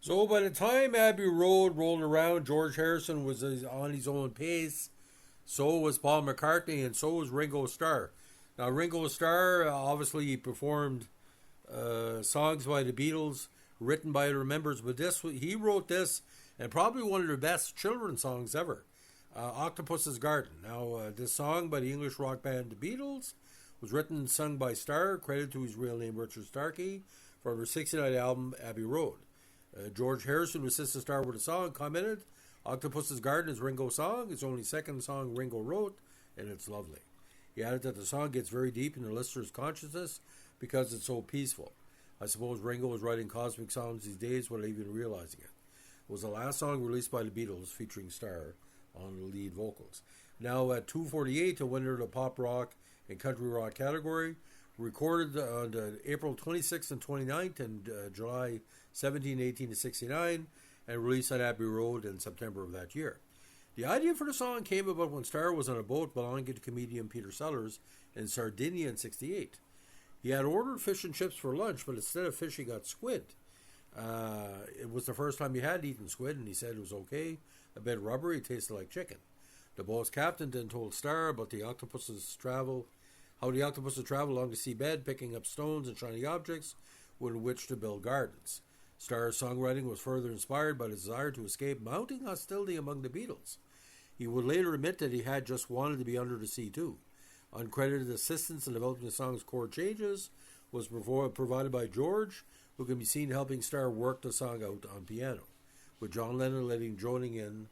So by the time Abbey Road rolled around, George Harrison was on his own pace. So was Paul McCartney, and so was Ringo Starr. Now Ringo Starr, obviously, he performed songs by the Beatles, written by the members, but he wrote this, and probably one of the best children's songs ever, Octopus's Garden. Now, this song by the English rock band The Beatles was written and sung by Starr, credited to his real name Richard Starkey, from their '69 album Abbey Road. George Harrison, who assisted Starr with the song, commented, "Octopus's Garden is Ringo's song. It's the only second song Ringo wrote, and it's lovely." He added that the song gets very deep in the listener's consciousness because it's so peaceful. I suppose Ringo was writing cosmic songs these days without even realizing it. It was the last song released by the Beatles featuring Starr on the lead vocals. Now at 2:48, the winner of the pop rock and country rock category, recorded on April 26th and 29th and July 17, 18 to 69, and released on Abbey Road in September of that year. The idea for the song came about when Starr was on a boat belonging to comedian Peter Sellers in Sardinia in '68. He had ordered fish and chips for lunch, but instead of fish, he got squid. It was the first time he had eaten squid, and he said it was okay, a bit rubbery, it tasted like chicken. The boat's captain then told Starr about how the octopuses travel along the seabed, picking up stones and shiny objects with which to build gardens. Starr's songwriting was further inspired by the desire to escape mounting hostility among the Beatles. He would later admit that he had just wanted to be under the sea too. Uncredited assistance in developing the song's chord changes was provided by George, who can be seen helping Starr work the song out on piano, with John Lennon joining in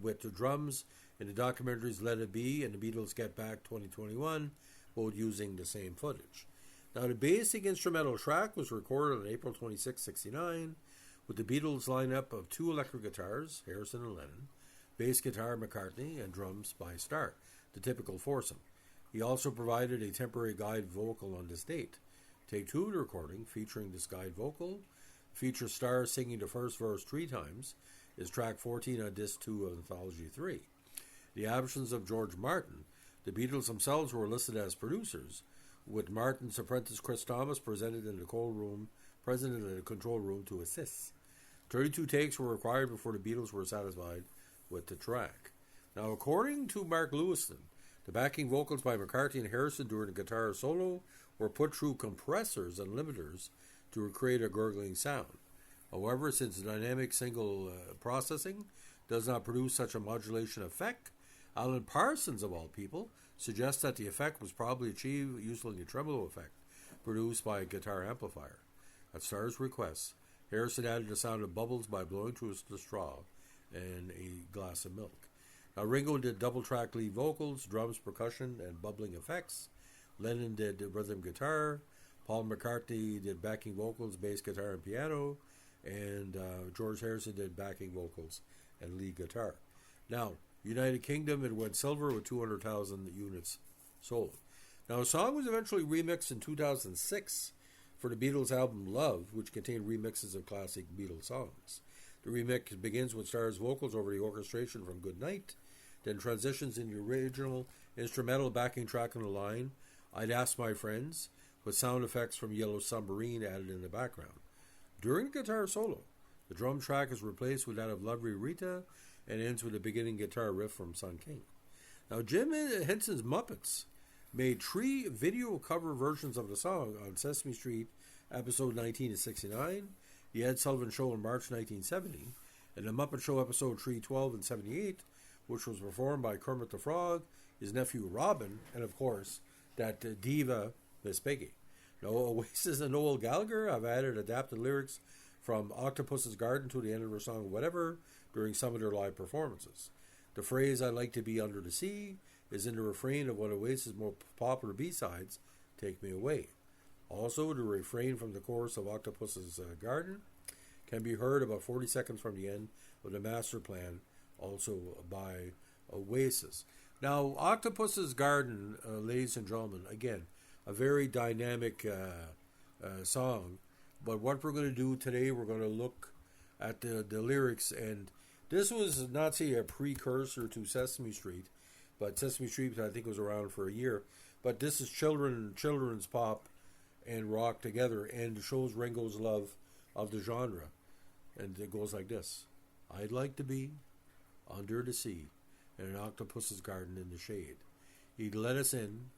with the drums in the documentaries Let It Be and The Beatles Get Back 2021, both using the same footage. Now, the basic instrumental track was recorded on April 26, '69, with the Beatles lineup of two electric guitars, Harrison and Lennon, bass guitar McCartney, and drums by Starr, the typical foursome. He also provided a temporary guide vocal on this date. Take two of the recording, featuring this guide vocal, features Starr singing the first verse 3 times, is track 14 on disc 2 of Anthology 3. The absence of George Martin, the Beatles themselves were listed as producers, with Martin's apprentice Chris Thomas presented in the control room to assist. 32 takes were required before the Beatles were satisfied with the track. Now, according to Mark Lewiston, the backing vocals by McCartney and Harrison during the guitar solo were put through compressors and limiters to create a gurgling sound. However, since dynamic signal processing does not produce such a modulation effect, Alan Parsons, of all people, suggests that the effect was probably achieved using a tremolo effect produced by a guitar amplifier. At Starr's request, Harrison added the sound of bubbles by blowing through the straw and a glass of milk. Now, Ringo did double-track lead vocals, drums, percussion, and bubbling effects. Lennon did rhythm guitar. Paul McCartney did backing vocals, bass guitar, and piano. And George Harrison did backing vocals and lead guitar. Now, United Kingdom, it went silver with 200,000 units sold. Now, the song was eventually remixed in 2006 for the Beatles album Love, which contained remixes of classic Beatles songs. The remix begins with Starr's vocals over the orchestration from Good Night, then transitions into the original instrumental backing track on the line, I'd Ask My Friends, with sound effects from Yellow Submarine added in the background. During the guitar solo, the drum track is replaced with that of Lovely Rita and ends with a beginning guitar riff from Sun King. Now, Jim Henson's Muppets made 3 video cover versions of the song on Sesame Street, episode 19 of '69, The Ed Sullivan Show in March 1970, and The Muppet Show episode 312 in '78, which was performed by Kermit the Frog, his nephew Robin, and of course, that diva, Miss Piggy. Now, Oasis and Noel Gallagher have added adapted lyrics from Octopus's Garden to the end of her song Whatever during some of their live performances. The phrase "I like to be under the sea" is in the refrain of one of Oasis' more popular B-sides, Take Me Away. Also, the refrain from the chorus of Octopus's Garden can be heard about 40 seconds from the end of the Master Plan, also by Oasis. Now, Octopus's Garden, ladies and gentlemen, again, a very dynamic song. But what we're going to do today, we're going to look at the lyrics. And this was not, say, a precursor to Sesame Street, but Sesame Street, I think, was around for a year. But this is children's pop and rock together, and shows Ringo's love of the genre. And it goes like this. I'd like to be under the sea in an octopus's garden in the shade. He'd let us in,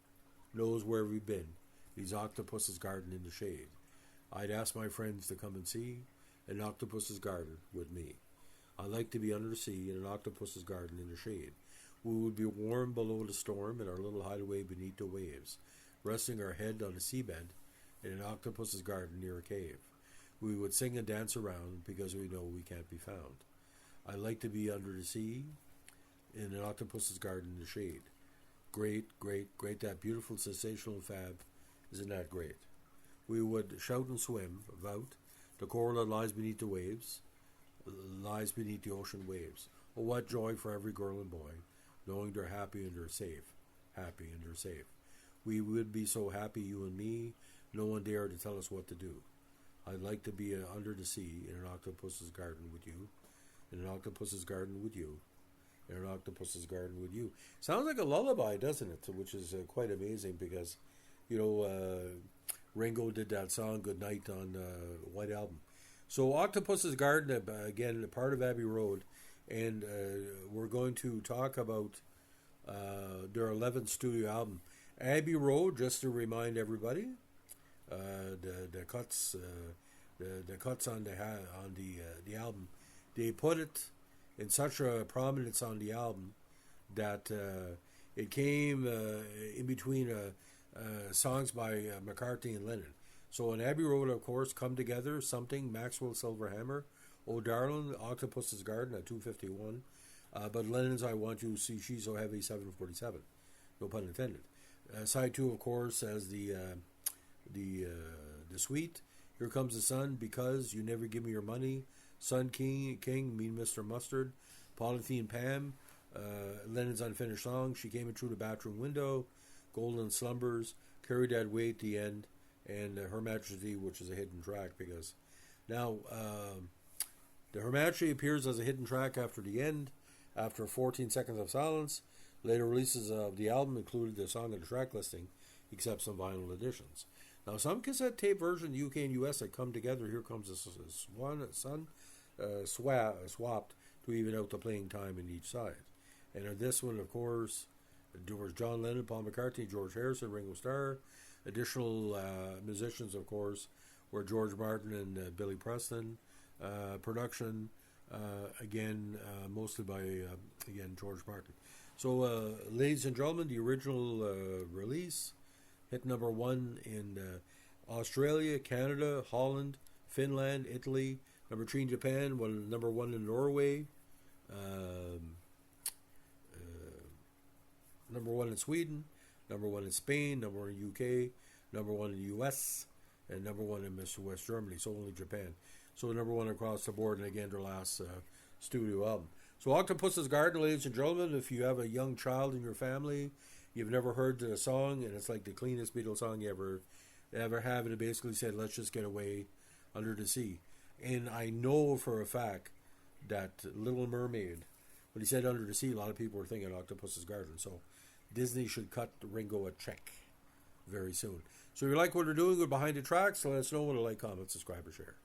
knows where we've been. He's octopus's garden in the shade. I'd ask my friends to come and see an octopus's garden with me. I'd like to be under the sea in an octopus's garden in the shade. We would be warm below the storm in our little hideaway beneath the waves, resting our head on a seabed in an octopus's garden near a cave. We would sing and dance around because we know we can't be found. I'd like to be under the sea in an octopus's garden in the shade. Great, great, great. That beautiful, sensational fab. Isn't that great? We would shout and swim about the coral that lies beneath the waves, lies beneath the ocean waves. Oh, what joy for every girl and boy, knowing they're happy and they're safe. Happy and they're safe. We would be so happy, you and me, no one dare to tell us what to do. I'd like to be under the sea in an octopus's garden with you, in an octopus's garden with you, in an octopus's garden with you. Sounds like a lullaby, doesn't it? Which is quite amazing because, Ringo did that song Good Night on the White Album. So Octopus's Garden, again, part of Abbey Road, and we're going to talk about their 11th studio album. Abbey Road, just to remind everybody, the cuts on the album, they put it in such a prominence on the album that it came in between songs by McCartney and Lennon. So on Abbey Road, of course, Come Together, Something, Maxwell Silverhammer, Oh Darling, Octopus's Garden at 2:51, but Lennon's I Want You to See She's So Heavy 7:47, no pun intended. Side 2, of course, as the suite. Here Comes the Sun, Because, You Never Give Me Your Money, Sun King, Mean Mr. Mustard, Polythene Pam, Lennon's Unfinished Song, She Came In Through the Bathroom Window, Golden Slumbers, Carry That Weight, The End, and Her Majesty, which is a hidden track because now the Her Majesty appears as a hidden track after the end, after 14 seconds of silence. Later releases of the album included the song in the track listing, except some vinyl editions. Now, some cassette tape version, UK and US, that come together. Here Comes the Sun, swapped to even out the playing time in each side. And on this one, of course, there was John Lennon, Paul McCartney, George Harrison, Ringo Starr. Additional musicians, of course, were George Martin and Billy Preston. Production, mostly by, George Martin. So, ladies and gentlemen, the original release hit number 1 in Australia, Canada, Holland, Finland, Italy, number 3 in Japan, number 1 in Norway, number 1 in Sweden, number 1 in Spain, number 1 in UK, number 1 in the US, and number 1 in West Germany, so only Japan. So number 1 across the board, and again, their last studio album. So Octopus's Garden, ladies and gentlemen, if you have a young child in your family, you've never heard the song, and it's like the cleanest Beatles song you ever have, and it basically said, let's just get away under the sea. And I know for a fact that Little Mermaid, when he said under the sea, a lot of people were thinking Octopus's Garden. So Disney should cut Ringo a check very soon. So if you like what we're doing, go behind the tracks. Let us know. Like, comment, subscribe, or share.